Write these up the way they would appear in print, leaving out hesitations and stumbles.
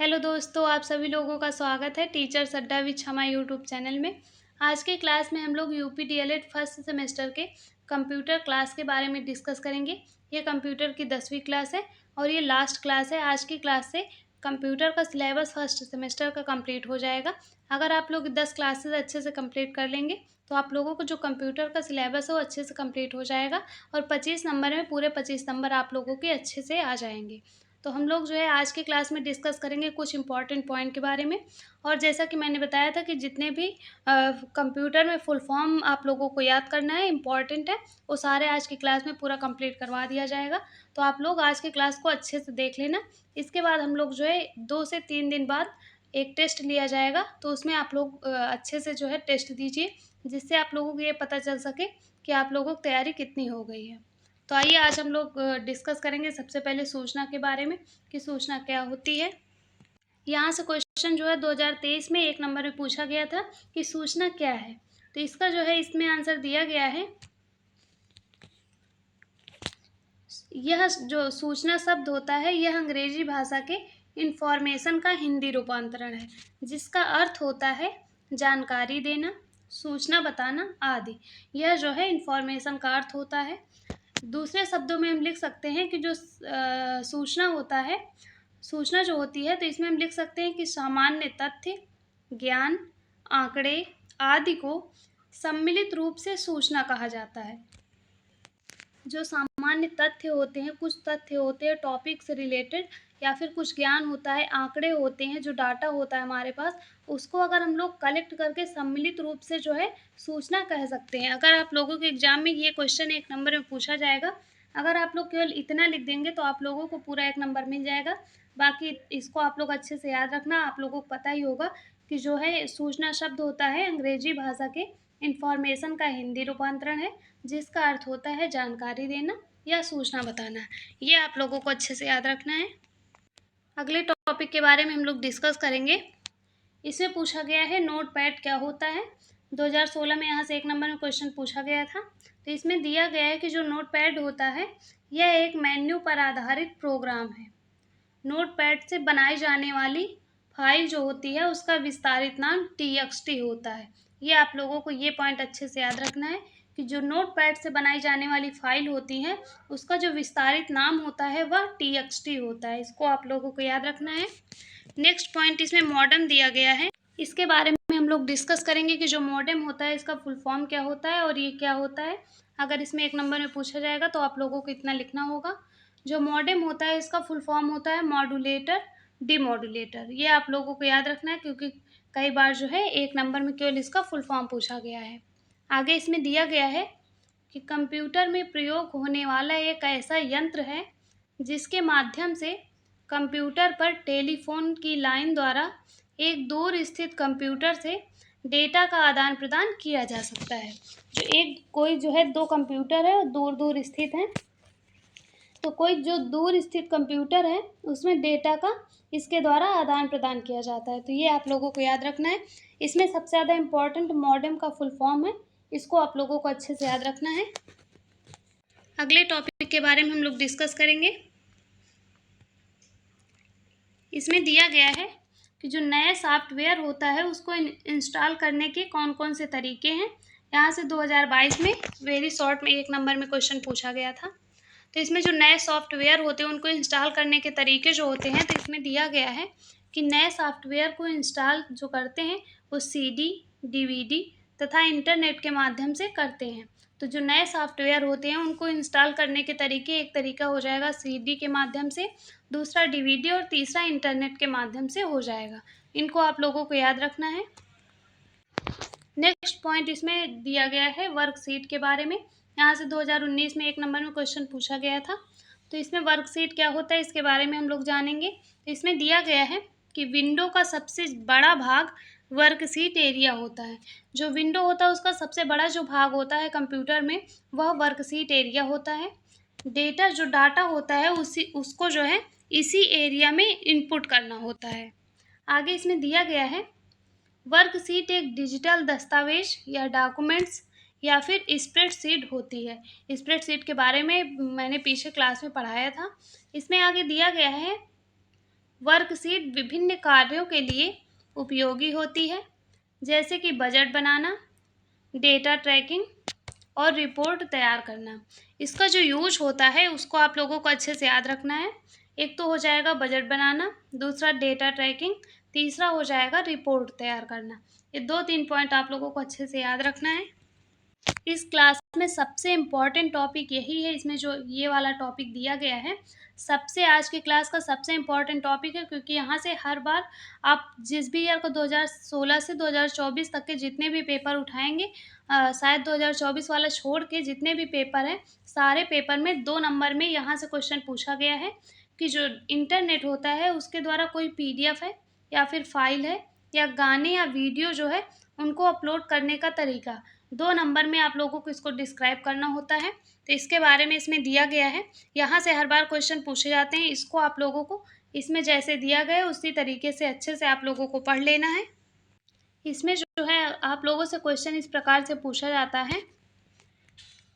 Hello दोस्तों, आप सभी लोगों का स्वागत है टीचर्स अड्डा विद शमा यूट्यूब चैनल में। आज के क्लास में हम लोग यूपी डीएलएड फर्स्ट सेमेस्टर के कंप्यूटर क्लास के बारे में डिस्कस करेंगे। ये कंप्यूटर की 10वीं क्लास है और ये लास्ट क्लास है। आज की क्लास से कंप्यूटर का सिलेबस फर्स्ट सेमेस्टर का कंप्लीट हो जाएगा। अगर आप लोग 10 क्लासेस अच्छे से कंप्लीट कर लेंगे तो आप लोगों को जो कंप्यूटर का सिलेबस है वो अच्छे से कंप्लीट हो जाएगा और 25 नंबर में पूरे 25 नंबर आप लोगों के अच्छे से आ जाएंगे। तो हम लोग जो है आज की क्लास में डिस्कस करेंगे कुछ इंपॉर्टेंट पॉइंट के बारे में। और जैसा कि मैंने बताया था कि जितने भी कंप्यूटर में फुल फॉर्म आप लोगों को याद करना है, इम्पॉर्टेंट है, वो सारे आज की क्लास में पूरा कंप्लीट करवा दिया जाएगा। तो आप लोग आज की क्लास को अच्छे से देख लेना। इसके बाद हम लोग जो है 2 से 3 दिन बाद एक टेस्ट लिया जाएगा, तो उसमें आप लोग अच्छे से जो है टेस्ट दीजिए, जिससे आप लोगों को ये पता चल सके कि आप लोगों की तैयारी कितनी हो गई है। तो आइए आज हम लोग डिस्कस करेंगे सबसे पहले सूचना के बारे में कि सूचना क्या होती है। यहाँ से क्वेश्चन जो है 2023 में 1 नंबर में पूछा गया था कि सूचना क्या है। तो इसका जो है इसमें आंसर दिया गया है। यह जो सूचना शब्द होता है यह अंग्रेजी भाषा के इंफॉर्मेशन का हिंदी रूपांतरण है, जिसका अर्थ होता है जानकारी देना, सूचना बताना आदि। यह जो है इंफॉर्मेशन का अर्थ होता है। दूसरे शब्दों में हम लिख सकते हैं कि जो सूचना होता है, सूचना जो होती है, तो इसमें हम लिख सकते हैं कि सामान्य तथ्य, ज्ञान, आंकड़े आदि को सम्मिलित रूप से सूचना कहा जाता है। जो सामान्य तथ्य होते हैं, कुछ तथ्य होते हैं टॉपिक से रिलेटेड, या फिर कुछ ज्ञान होता है, आंकड़े होते हैं, जो डाटा होता है हमारे पास, उसको अगर हम लोग कलेक्ट करके सम्मिलित रूप से जो है सूचना कह सकते हैं। अगर आप लोगों के एग्जाम में ये क्वेश्चन 1 नंबर में पूछा जाएगा, अगर आप लोग केवल इतना लिख देंगे तो आप लोगों को पूरा 1 नंबर मिल जाएगा। बाकी इसको आप लोग अच्छे से याद रखना। आप लोगों को पता ही होगा कि जो है सूचना शब्द होता है अंग्रेजी भाषा के इंफॉर्मेशन का हिंदी रूपांतरण है, जिसका अर्थ होता है जानकारी देना या सूचना बताना। ये आप लोगों को अच्छे से याद रखना है। अगले टॉपिक के बारे में हम लोग डिस्कस करेंगे। इसमें पूछा गया है नोट पैड क्या होता है। 2016 में यहाँ से 1 नंबर में क्वेश्चन पूछा गया था। तो इसमें दिया गया है कि जो नोट पैड होता है यह एक मेन्यू पर आधारित प्रोग्राम है। नोट पैड से बनाई जाने वाली फाइल जो होती है उसका विस्तारित नाम txt होता है। ये आप लोगों को ये पॉइंट अच्छे से याद रखना है कि जो नोट पैड से बनाई जाने वाली फाइल होती है उसका जो विस्तारित नाम होता है वह txt होता है। इसको आप लोगों को याद रखना है। नेक्स्ट पॉइंट इसमें मॉडेम दिया गया है। इसके बारे में हम लोग डिस्कस करेंगे कि जो मॉडेम होता है इसका फुल फॉर्म क्या होता है और ये क्या होता है। अगर इसमें 1 नंबर में पूछा जाएगा तो आप लोगों को इतना लिखना होगा। जो मॉडेम होता है इसका फुल फॉर्म होता है मॉड्यूलेटर डिमॉड्यूलेटर। ये आप लोगों को याद रखना है क्योंकि कई बार जो है 1 नंबर में केवल इसका फुल फॉर्म पूछा गया है। आगे इसमें दिया गया है कि कंप्यूटर में प्रयोग होने वाला एक ऐसा यंत्र है जिसके माध्यम से कंप्यूटर पर टेलीफोन की लाइन द्वारा एक दूर स्थित कंप्यूटर से डेटा का आदान प्रदान किया जा सकता है। जो कोई जो है 2 कंप्यूटर है दूर दूर स्थित हैं, तो कोई जो दूर स्थित कंप्यूटर है उसमें डेटा का इसके द्वारा आदान प्रदान किया जाता है। तो ये आप लोगों को याद रखना है। इसमें सबसे ज़्यादा इम्पोर्टेंट मॉडेम का फुल फॉर्म है, इसको आप लोगों को अच्छे से याद रखना है। अगले टॉपिक के बारे में हम लोग डिस्कस करेंगे। इसमें दिया गया है कि जो नया सॉफ्टवेयर होता है उसको इंस्टॉल करने के कौन कौन से तरीके हैं। यहाँ से 2022 में वेरी शॉर्ट में 1 नंबर में क्वेश्चन पूछा गया था। तो इसमें जो नए सॉफ्टवेयर होते हैं उनको इंस्टॉल करने के तरीके जो होते हैं, तो इसमें दिया गया है कि नए सॉफ्टवेयर को इंस्टॉल जो करते हैं वो CD, DVD तथा इंटरनेट के माध्यम से करते हैं। तो जो नए सॉफ्टवेयर होते हैं उनको इंस्टॉल करने के तरीके, एक तरीका हो जाएगा CD के माध्यम से, दूसरा DVD और तीसरा इंटरनेट के माध्यम से हो जाएगा। इनको आप लोगों को याद रखना है। नेक्स्ट पॉइंट इसमें दिया गया है वर्कशीट के बारे में। यहाँ से 2019 में 1 नंबर में क्वेश्चन पूछा गया था। तो इसमें वर्कशीट क्या होता है इसके बारे में हम लोग जानेंगे। तो इसमें दिया गया है कि विंडो का सबसे बड़ा भाग वर्कशीट एरिया होता है। जो विंडो होता है उसका सबसे बड़ा जो भाग होता है कंप्यूटर में वह वर्कशीट एरिया होता है। डेटा जो डाटा होता है उसको जो है इसी एरिया में इनपुट करना होता है। आगे इसमें दिया गया है वर्कशीट एक डिजिटल दस्तावेज या डॉक्यूमेंट्स या फिर स्प्रेडशीट होती है। स्प्रेडशीट के बारे में मैंने पीछे क्लास में पढ़ाया था। इसमें आगे दिया गया है वर्कशीट विभिन्न कार्यों के लिए उपयोगी होती है, जैसे कि बजट बनाना, डेटा ट्रैकिंग और रिपोर्ट तैयार करना। इसका जो यूज होता है उसको आप लोगों को अच्छे से याद रखना है। एक तो हो जाएगा बजट बनाना, दूसरा डेटा ट्रैकिंग, तीसरा हो जाएगा रिपोर्ट तैयार करना। ये 2-3 पॉइंट आप लोगों को अच्छे से याद रखना है। इस क्लास में सबसे इम्पॉर्टेंट टॉपिक यही है, इसमें जो ये वाला टॉपिक दिया गया है सबसे आज की क्लास का सबसे इम्पॉर्टेंट टॉपिक है, क्योंकि यहाँ से हर बार आप जिस भी ईयर को 2016 से 2024 तक के जितने भी पेपर उठाएंगे, शायद 2024 वाला छोड़ के जितने भी पेपर हैं सारे पेपर में 2 नंबर में यहाँ से क्वेश्चन पूछा गया है कि जो इंटरनेट होता है उसके द्वारा कोई PDF है या फिर फाइल है या गाने या वीडियो जो है उनको अपलोड करने का तरीका, 2 नंबर में आप लोगों को इसको डिस्क्राइब करना होता है। तो इसके बारे में इसमें दिया गया है। यहाँ से हर बार क्वेश्चन पूछे जाते हैं, इसको आप लोगों को इसमें जैसे दिया गया है उसी तरीके से अच्छे से आप लोगों को पढ़ लेना है। इसमें जो है आप लोगों से क्वेश्चन इस प्रकार से पूछा जाता है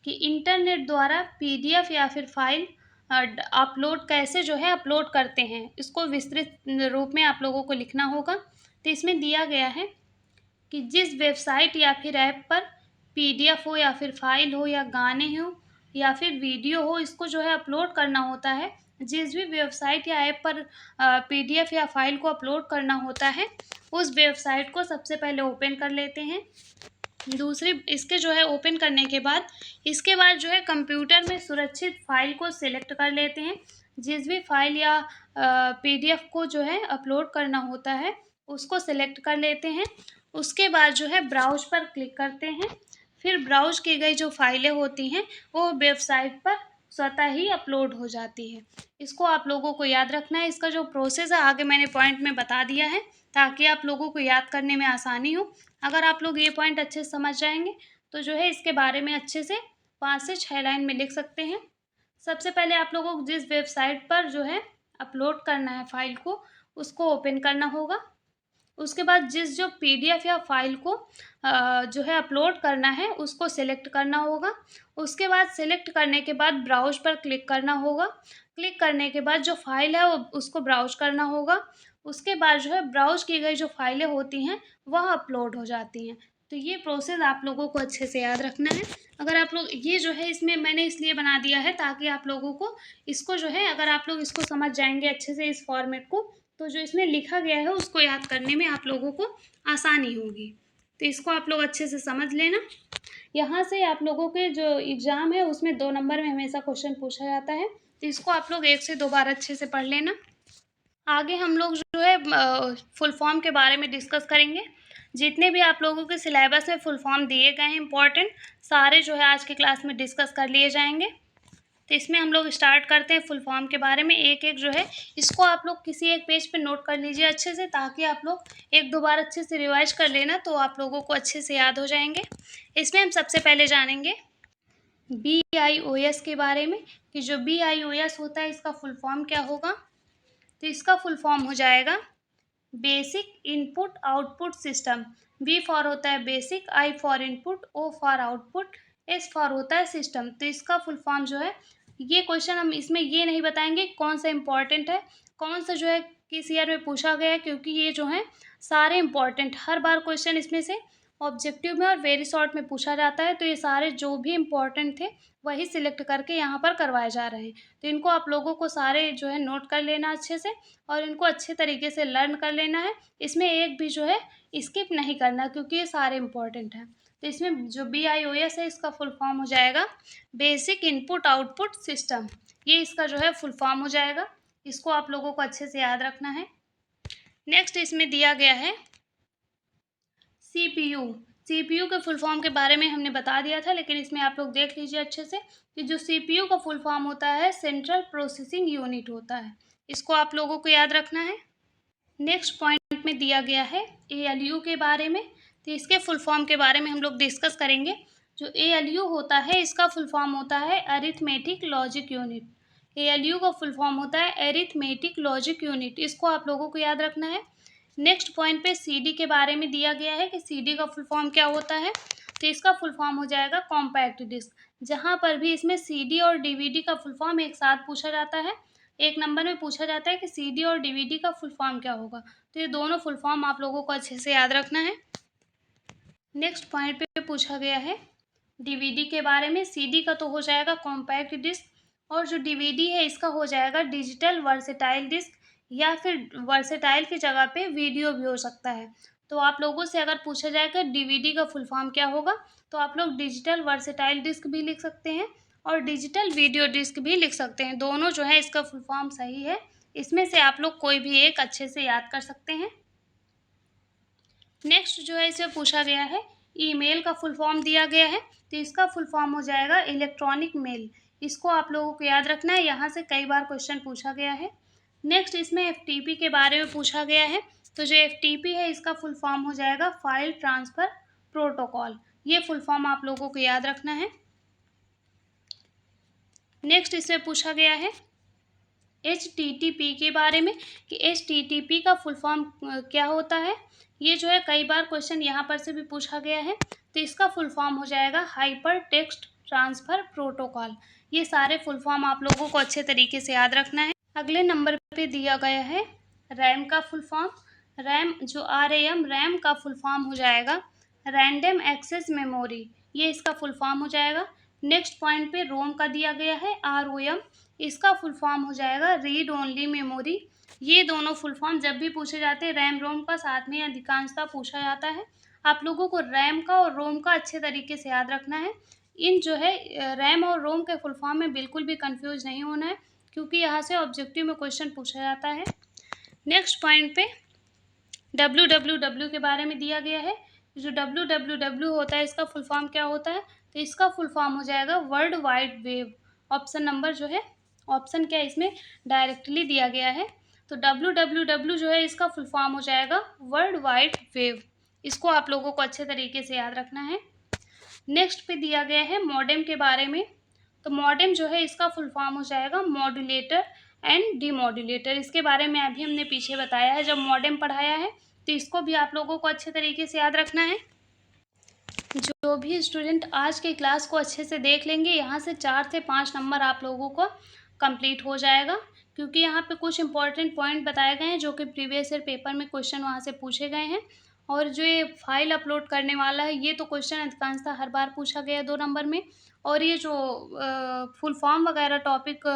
कि इंटरनेट द्वारा PDF या फिर फाइल अपलोड कैसे जो है अपलोड करते हैं, इसको विस्तृत रूप में आप लोगों को लिखना होगा। तो इसमें दिया गया है कि जिस वेबसाइट या फिर ऐप पर PDF हो या फिर फाइल हो या गाने हो या फिर वीडियो हो, इसको जो है अपलोड करना होता है। जिस भी वेबसाइट या ऐप पर PDF या फाइल को अपलोड करना होता है उस वेबसाइट को सबसे पहले ओपन कर लेते हैं। दूसरी इसके जो है ओपन करने के बाद इसके बाद जो है कंप्यूटर में सुरक्षित फाइल को सिलेक्ट कर लेते हैं। जिस भी फाइल या PDF को जो है अपलोड करना होता है उसको सिलेक्ट कर लेते हैं। उसके बाद जो है ब्राउज पर क्लिक करते हैं। फिर ब्राउज की गई जो फाइलें होती हैं वो वेबसाइट पर स्वतः ही अपलोड हो जाती है। इसको आप लोगों को याद रखना है। इसका जो प्रोसेस है आगे मैंने पॉइंट में बता दिया है ताकि आप लोगों को याद करने में आसानी हो। अगर आप लोग ये पॉइंट अच्छे से समझ जाएंगे तो जो है इसके बारे में अच्छे से 5 से 6 लाइन में लिख सकते हैं। सबसे पहले आप लोगों को जिस वेबसाइट पर जो है अपलोड करना है फाइल को उसको ओपन करना होगा। उसके बाद जिस जो PDF या फाइल को जो है अपलोड करना है उसको सिलेक्ट करना होगा। उसके बाद सिलेक्ट करने के बाद ब्राउज पर क्लिक करना होगा। क्लिक करने के बाद जो फाइल है वो उसको ब्राउज करना होगा। उसके बाद जो है ब्राउज की गई जो फाइलें होती हैं वह अपलोड हो जाती हैं। तो ये प्रोसेस आप लोगों को अच्छे से याद रखना है। अगर आप लोग ये जो है इसमें मैंने इसलिए बना दिया है ताकि आप लोगों को इसको जो है अगर आप लोग इसको समझ जाएंगे अच्छे से इस फॉर्मेट को तो जो इसमें लिखा गया है उसको याद करने में आप लोगों को आसानी होगी। तो इसको आप लोग अच्छे से समझ लेना। यहाँ से आप लोगों के जो एग्ज़ाम है उसमें 2 नंबर में हमेशा क्वेश्चन पूछा जाता है, तो इसको आप लोग 1 से 2 बार अच्छे से पढ़ लेना। आगे हम लोग जो है फुल फॉर्म के बारे में डिस्कस करेंगे। जितने भी आप लोगों के सिलेबस में फुल फॉर्म दिए गए हैं इम्पॉर्टेंट सारे जो है आज की क्लास में डिस्कस कर लिए जाएंगे। तो इसमें हम लोग स्टार्ट करते हैं फुल फॉर्म के बारे में। एक एक जो है इसको आप लोग किसी एक पेज पे नोट कर लीजिए अच्छे से, ताकि आप लोग 1-2 बार अच्छे से रिवाइज कर लेना तो आप लोगों को अच्छे से याद हो जाएंगे। इसमें हम सबसे पहले जानेंगे BIOS के बारे में कि जो BIOS होता है इसका फुल फॉर्म क्या होगा। तो इसका फुल फॉर्म हो जाएगा basic input output system. B for होता है basic, I for input, O for output, S for होता है सिस्टम। तो इसका फुल फॉर्म जो है ये क्वेश्चन हम इसमें ये नहीं बताएंगे कौन सा इम्पॉर्टेंट है, कौन सा जो है किस ईयर में पूछा गया है, क्योंकि ये जो है सारे इम्पॉर्टेंट हर बार क्वेश्चन इसमें से ऑब्जेक्टिव में और वेरी शॉर्ट में पूछा जाता है। तो ये सारे जो भी इम्पॉर्टेंट थे वही सिलेक्ट करके यहाँ पर करवाए जा रहे हैं। तो इनको आप लोगों को सारे जो है नोट कर लेना अच्छे से और इनको अच्छे तरीके से लर्न कर लेना है। इसमें एक भी जो है स्किप नहीं करना क्योंकि ये सारे इम्पॉर्टेंट हैं। तो इसमें जो BIOS है इसका फुल फॉर्म हो जाएगा बेसिक इनपुट आउटपुट सिस्टम। ये इसका जो है फुल फॉर्म हो जाएगा। इसको आप लोगों को अच्छे से याद रखना है। नेक्स्ट इसमें दिया गया है CPU के फुल फॉर्म के बारे में हमने बता दिया था, लेकिन इसमें आप लोग देख लीजिए अच्छे से कि जो CPU का फुल फॉर्म होता है सेंट्रल प्रोसेसिंग यूनिट होता है। इसको आप लोगों को याद रखना है। नेक्स्ट पॉइंट में दिया गया है ALU के बारे में। तो इसके फुल फॉर्म के बारे में हम लोग डिस्कस करेंगे। जो ALU होता है इसका फुल फॉर्म होता है अरिथमेटिक लॉजिक यूनिट। ALU का फुल फॉर्म होता है अरिथमेटिक लॉजिक यूनिट। इसको आप लोगों को याद रखना है। नेक्स्ट पॉइंट पे CD के बारे में दिया गया है कि CD का फुल फॉर्म क्या होता है। तो इसका फुल फॉर्म हो जाएगा कॉम्पैक्ट डिस्क। जहाँ पर भी इसमें CD और DVD का फुल फॉर्म एक साथ पूछा जाता है एक नंबर में पूछा जाता है कि सीडी और डीवीडी का फुल फॉर्म क्या होगा। तो ये दोनों फुल फॉर्म आप लोगों को अच्छे से याद रखना है। नेक्स्ट पॉइंट पे पूछा गया है डीवीडी के बारे में। सीडी का तो हो जाएगा कॉम्पैक्ट डिस्क, और जो डीवीडी है इसका हो जाएगा डिजिटल वर्सेटाइल डिस्क, या फिर वर्सेटाइल की जगह पे वीडियो भी हो सकता है। तो आप लोगों से अगर पूछा जाए कि डीवीडी का फुल फॉर्म क्या होगा, तो आप लोग डिजिटल वर्सेटाइल डिस्क भी लिख सकते हैं और डिजिटल वीडियो डिस्क भी लिख सकते हैं। दोनों जो है इसका फुल फॉर्म सही है, इसमें से आप लोग कोई भी एक अच्छे से याद कर सकते हैं। नेक्स्ट जो है इसे पूछा गया है ईमेल का फुल फॉर्म दिया गया है, तो इसका फुल फॉर्म हो जाएगा इलेक्ट्रॉनिक मेल। इसको आप लोगों को याद रखना है, यहाँ से कई बार क्वेश्चन पूछा गया है। नेक्स्ट इसमें एफटीपी के बारे में पूछा गया है, तो जो एफटीपी है इसका फुल फॉर्म हो जाएगा फाइल ट्रांसफ़र प्रोटोकॉल। ये फुल फॉर्म आप लोगों को याद रखना है। नेक्स्ट इसमें पूछा गया है HTTP के बारे में कि HTTP का फुल फॉर्म क्या होता है। ये जो है कई बार क्वेश्चन यहाँ पर से भी पूछा गया है, तो इसका फुल फॉर्म हो जाएगा हाइपर टेक्स्ट ट्रांसफ़र प्रोटोकॉल। ये सारे फुल फॉर्म आप लोगों को अच्छे तरीके से याद रखना है। अगले नंबर पे दिया गया है रैम का फुल फॉर्म। रैम जो RAM रैम का फुल फॉर्म हो जाएगा रैंडम एक्सेस मेमोरी, ये इसका फुल फॉर्म हो जाएगा। नेक्स्ट पॉइंट पे रोम का दिया गया है ROM, इसका फुल फॉर्म हो जाएगा रीड ओनली मेमोरी। ये दोनों फुल फॉर्म जब भी पूछे जाते हैं रैम रोम का साथ में अधिकांशतः पूछा जाता है। आप लोगों को रैम का और रोम का अच्छे तरीके से याद रखना है। इन जो है रैम और रोम के फुल फॉर्म में बिल्कुल भी कंफ्यूज नहीं होना है, क्योंकि यहाँ से ऑब्जेक्टिव में क्वेश्चन पूछा जाता है। नेक्स्ट पॉइंट पे www के बारे में दिया गया है। जो www होता है इसका फुल फॉर्म क्या होता है, तो इसका फुल फॉर्म हो जाएगा world wide web. Option number जो है ऑप्शन क्या है इसमें डायरेक्टली दिया गया है, तो www जो है इसका फुल फॉर्म हो जाएगा वर्ल्ड वाइड वेब। इसको आप लोगों को अच्छे तरीके से याद रखना है। नेक्स्ट पे दिया गया है मॉडेम के बारे में, तो मॉडेम जो है इसका फुल फॉर्म हो जाएगा मॉड्यूलेटर एंड डीमॉड्यूलेटर। इसके बारे में अभी हमने पीछे बताया है जब मॉडेम पढ़ाया है, तो इसको भी आप लोगों को अच्छे तरीके से याद रखना है। जो भी स्टूडेंट आज की क्लास को अच्छे से देख लेंगे, यहाँ से 4 से 5 नंबर आप लोगों को कंप्लीट हो जाएगा, क्योंकि यहाँ पे कुछ इंपॉर्टेंट पॉइंट बताए गए हैं जो कि प्रीवियस ईयर पेपर में क्वेश्चन वहाँ से पूछे गए हैं। और जो ये फाइल अपलोड करने वाला है, ये तो क्वेश्चन अधिकांशतः हर बार पूछा गया है 2 नंबर में। और ये जो फुल फॉर्म वगैरह टॉपिक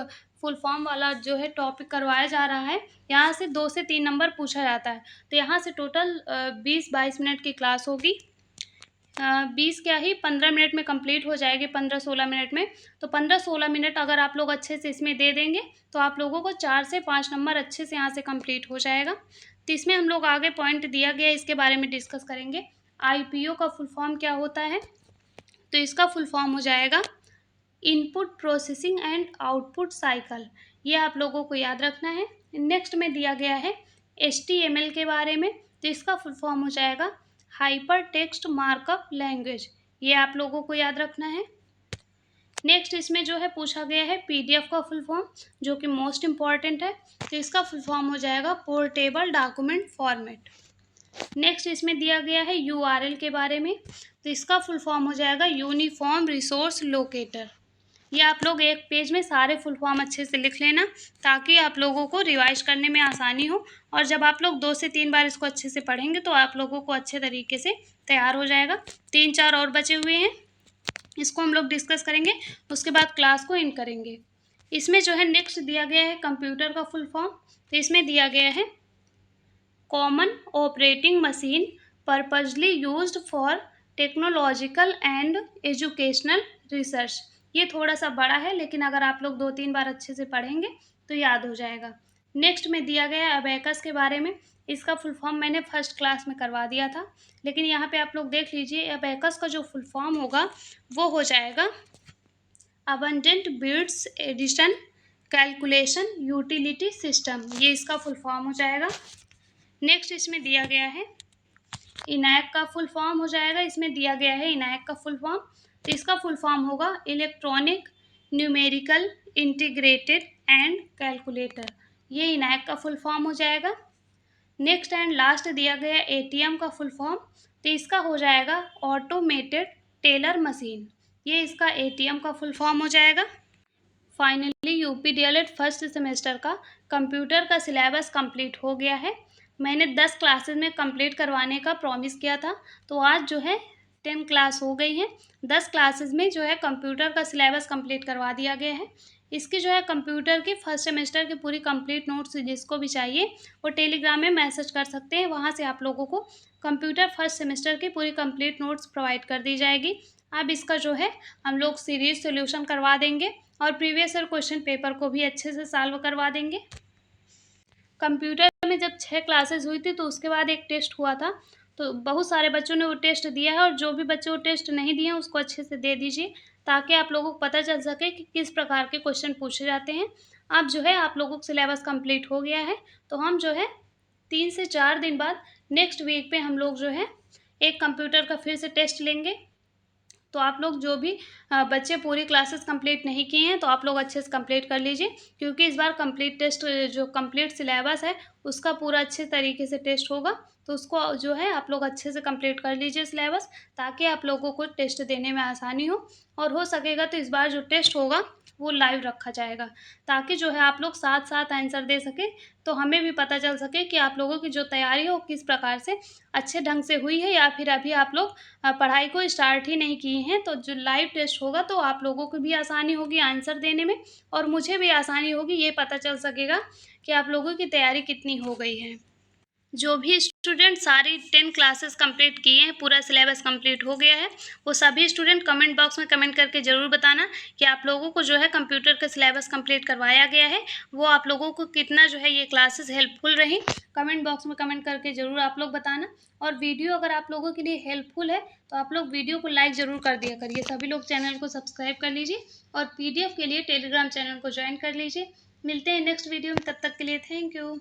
फुल फॉर्म वाला जो है टॉपिक करवाया जा रहा है, यहाँ से 2 से 3 नंबर पूछा जाता है। तो यहाँ से टोटल 20-22 मिनट की क्लास होगी। 20 क्या ही 15 मिनट में कंप्लीट हो जाएगी, 15-16 मिनट में। तो 15-16 मिनट अगर आप लोग अच्छे से इसमें दे देंगे, तो आप लोगों को 4 से 5 नंबर अच्छे से यहाँ से कंप्लीट हो जाएगा। तो इसमें हम लोग आगे पॉइंट दिया गया है, इसके बारे में डिस्कस करेंगे। IPO का फुल फॉर्म क्या होता है, तो इसका फुल फॉर्म हो जाएगा input processing and output cycle. ये आप लोगों को याद रखना है। नेक्स्ट में दिया गया है HTML के बारे में, तो इसका फुल फॉर्म हो जाएगा हाइपर टेक्स्ट मार्कअप लैंग्वेज। ये आप लोगों को याद रखना है। नेक्स्ट इसमें जो है पूछा गया है PDF का फुल फॉर्म, जो कि मोस्ट इम्पॉर्टेंट है, तो इसका फुल फॉर्म हो जाएगा पोर्टेबल डॉक्यूमेंट फॉर्मेट। नेक्स्ट इसमें दिया गया है URL के बारे में, तो इसका फुल फॉर्म हो जाएगा यूनिफॉर्म रिसोर्स लोकेटर। ये आप लोग एक पेज में सारे फुल फॉर्म अच्छे से लिख लेना, ताकि आप लोगों को रिवाइज करने में आसानी हो। और जब आप लोग 2 से 3 बार इसको अच्छे से पढ़ेंगे, तो आप लोगों को अच्छे तरीके से तैयार हो जाएगा। 3-4 और बचे हुए हैं, इसको हम लोग डिस्कस करेंगे, उसके बाद क्लास को एंड करेंगे। इसमें जो है नेक्स्ट दिया गया है कंप्यूटर का फुल फॉर्म, तो इसमें दिया गया है common operating machine purposely used for technological and educational research. ये थोड़ा सा बड़ा है, लेकिन अगर आप लोग 2-3 बार अच्छे से पढ़ेंगे तो याद हो जाएगा। नेक्स्ट में दिया गया है अबेकस के बारे में। इसका फुल फॉर्म मैंने फर्स्ट क्लास में करवा दिया था, लेकिन यहाँ पे आप लोग देख लीजिए अबेकस का जो फुल फॉर्म होगा वो हो जाएगा abundant bits addition calculation utility system. ये इसका फुल फॉर्म हो जाएगा। नेक्स्ट इसमें दिया गया है इनैक का फुल फॉर्म हो जाएगा। इसमें दिया गया है इनैक का फुल फॉर्म, तो इसका फुल फॉर्म होगा electronic numerical integrated and calculator. ये इनैक का फुल फॉर्म हो जाएगा। नेक्स्ट एंड लास्ट दिया गया ATM का फुल फॉर्म, तो इसका हो जाएगा ऑटोमेटेड टेलर मशीन। ये इसका ATM का फुल फॉर्म हो जाएगा। Finally UP DElEd first semester का कंप्यूटर का सिलेबस कंप्लीट हो गया है। मैंने 10 क्लासेस में कंप्लीट करवाने का प्रॉमिस किया था, तो आज जो है 10 क्लास हो गई हैं। 10 क्लासेस में जो है कंप्यूटर का सिलेबस कंप्लीट करवा दिया गया है। इसकी जो है कंप्यूटर की फर्स्ट सेमेस्टर की पूरी कंप्लीट नोट्स जिसको भी चाहिए वो टेलीग्राम में मैसेज कर सकते हैं। वहाँ से आप लोगों को कंप्यूटर फर्स्ट सेमेस्टर की पूरी कंप्लीट नोट्स प्रोवाइड कर दी जाएगी। अब इसका जो है हम लोग सीरीज सॉल्यूशन करवा देंगे और प्रीवियस ईयर क्वेश्चन पेपर को भी अच्छे से सॉल्व करवा देंगे। कंप्यूटर में जब 6 क्लासेस हुई थी तो उसके बाद एक टेस्ट हुआ था, तो बहुत सारे बच्चों ने वो टेस्ट दिया है और जो भी बच्चे वो टेस्ट नहीं दिए हैं उसको अच्छे से दे दीजिए, ताकि आप लोगों को पता चल सके कि किस प्रकार के क्वेश्चन पूछे जाते हैं। अब जो है आप लोगों का सिलेबस कंप्लीट हो गया है, तो हम जो है 3 से 4 दिन बाद नेक्स्ट वीक पे हम लोग जो है एक कंप्यूटर का फिर से टेस्ट लेंगे। तो आप लोग जो भी बच्चे पूरी क्लासेस कंप्लीट नहीं किए हैं तो आप लोग अच्छे से कंप्लीट कर लीजिए, क्योंकि इस बार कंप्लीट टेस्ट जो कंप्लीट सिलेबस है उसका पूरा अच्छे तरीके से टेस्ट होगा। तो उसको जो है आप लोग अच्छे से कंप्लीट कर लीजिए सिलेबस, ताकि आप लोगों को टेस्ट देने में आसानी हो। और हो सकेगा तो इस बार जो टेस्ट होगा वो लाइव रखा जाएगा, ताकि जो है आप लोग साथ साथ आंसर दे सकें, तो हमें भी पता चल सके कि आप लोगों की जो तैयारी है वो किस प्रकार से अच्छे ढंग से हुई है, या फिर अभी आप लोग पढ़ाई को स्टार्ट ही नहीं किए हैं। तो जो लाइव टेस्ट होगा तो आप लोगों को भी आसानी होगी आंसर देने में, और मुझे भी आसानी होगी, ये पता चल सकेगा कि आप लोगों की तैयारी कितनी हो गई है। जो भी स्टूडेंट सारी 10 क्लासेस कंप्लीट किए हैं, पूरा सिलेबस कंप्लीट हो गया है, वो सभी स्टूडेंट कमेंट बॉक्स में कमेंट करके ज़रूर बताना कि आप लोगों को जो है कंप्यूटर का सिलेबस कंप्लीट करवाया गया है, वो आप लोगों को कितना जो है ये क्लासेस हेल्पफुल रही। कमेंट बॉक्स में कमेंट करके ज़रूर आप लोग बताना। और वीडियो अगर आप लोगों के लिए हेल्पफुल है तो आप लोग वीडियो को लाइक ज़रूर कर दिया करिए। सभी लोग चैनल को सब्सक्राइब कर लीजिए और PDF के लिए टेलीग्राम चैनल को ज्वाइन कर लीजिए। मिलते हैं नेक्स्ट वीडियो में, तब तक के लिए थैंक यू।